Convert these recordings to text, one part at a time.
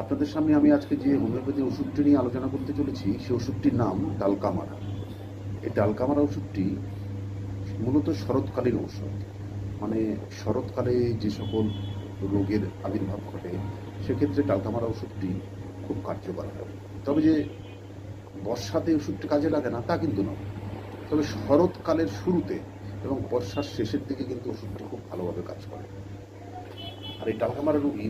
আপনাদের সামনে আমি আজকে যে হোমিওপ্যাথি ওষুধটি নিয়ে আলোচনা করতে চলেছি সেই ওষুধটির নাম ডালকামারা। এই ডালকামারা ওষুধটি মূলত শরৎকালীন ঔষধ, মানে শরৎকালে যে সকল রোগের আবির্ভাব ঘটে সেক্ষেত্রে ডালকামারা ওষুধটি খুব কার্যকর হয়। তবে যে বর্ষাতে ওষুধটি কাজে লাগে না তা কিন্তু নয়, তবে শরৎকালের শুরুতে এবং বর্ষার শেষের দিকে কিন্তু ওষুধটি খুব ভালোভাবে কাজ করে। আর এই ডালকামারা রোগী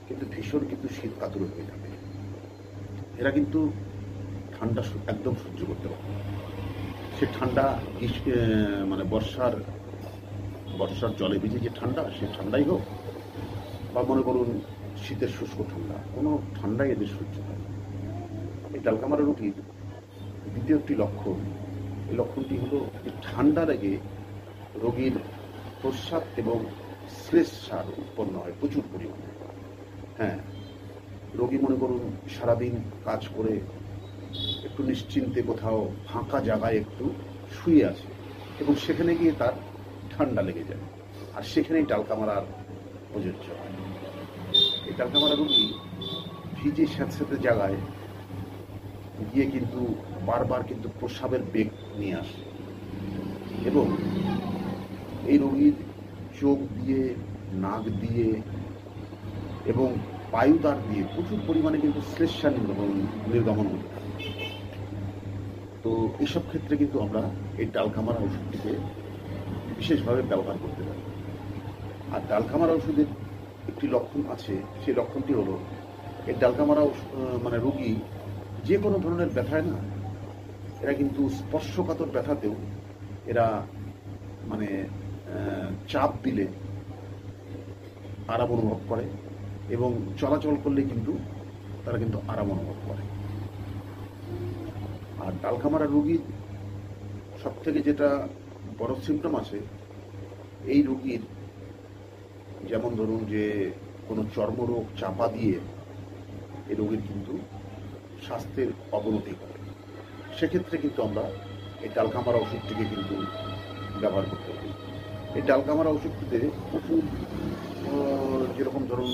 কিন্তু ভীষণ শীত কাতুর হয়ে থাকে। এরা কিন্তু ঠান্ডা একদম সহ্য করতে পারে। সে ঠান্ডা মানে বর্ষার জলে ভিজে যে ঠান্ডা, সে ঠান্ডাই হোক বা মনে করুন শীতের শুষ্ক ঠান্ডা, কোনো ঠান্ডাই এদের সহ্য হয়। এই ডালকামারা রোগীর দ্বিতীয় একটি লক্ষণ, এই লক্ষণটি হলো ঠান্ডা লেগে রোগীর প্রস্রাব এবং শ্লেষসার উৎপন্ন হয় প্রচুর পরিমাণে। হ্যাঁ, রোগী মনে করুন সারাদিন কাজ করে একটু নিশ্চিন্তে কোথাও ফাঁকা জায়গায় একটু শুয়ে আছে এবং সেখানে গিয়ে তার ঠান্ডা লেগে যায়, আর সেখানেই ডালকামারার প্রযোজ্য হয়। এই ডালকামারা রোগী ভিজে স্যাঁতস্যাঁতে জায়গায় গিয়ে কিন্তু বারবার কিন্তু প্রস্রাবের বেগ নিয়ে আসে এবং এই রোগীর চোখ দিয়ে, নাক দিয়ে এবং বায়ুদ্বার দিয়ে প্রচুর পরিমাণে কিন্তু শ্লেষ্মা নির্গমন হতে থাকে। তো এইসব ক্ষেত্রে কিন্তু আমরা এই ডালকামারা ওষুধটিকে বিশেষভাবে ব্যবহার করতে পারি। আর ডালকামারা ওষুধের একটি লক্ষণ আছে, সেই লক্ষণটি হলো এই ডালকামারা মানে রোগী যে কোনো ধরনের ব্যথায় না, এরা কিন্তু স্পর্শকাতর ব্যথাতেও এরা মানে চাপ দিলে আরাম অনুভব করে এবং চলাচল করলে কিন্তু তারা কিন্তু আরাম অনুভব করে। আর ডালকামারা রোগীর সব থেকে যেটা বড় সিমটম আছে, এই রোগীর যেমন ধরুন যে কোনো চর্মরোগ চাপা দিয়ে এই রোগীর কিন্তু স্বাস্থ্যের অবনতি করে। সেক্ষেত্রে কিন্তু আমরা এই ডালকামারা ওষুধটিকে কিন্তু ব্যবহার করতে পারি। এই ডালকামারা ওষুধটিতে প্রচুর যেরকম ধরুন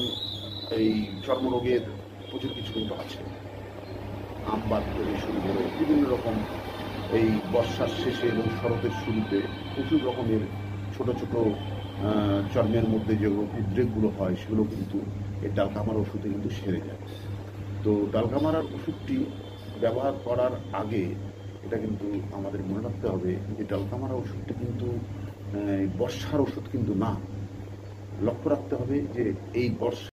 এই চর্মরোগের প্রচুর কিছু কিন্তু আছে, আমবাত থেকে শুরু করে বিভিন্ন রকম এই বর্ষার শেষে এবং শরতের শুরুতে প্রচুর রকমের ছোট ছোট চর্মের মধ্যে যেগুলো উদ্রেকগুলো হয় সেগুলো কিন্তু এই ডালকামারা ওষুধে কিন্তু সেরে যায়। তো ডালকামারার ওষুধটি ব্যবহার করার আগে এটা কিন্তু আমাদের মনে রাখতে হবে যে ডালকামারা ওষুধটি কিন্তু বর্ষার ওষুধ কিন্তু না। লক্ষ্য রাখতে হবে যে এই বর্ষা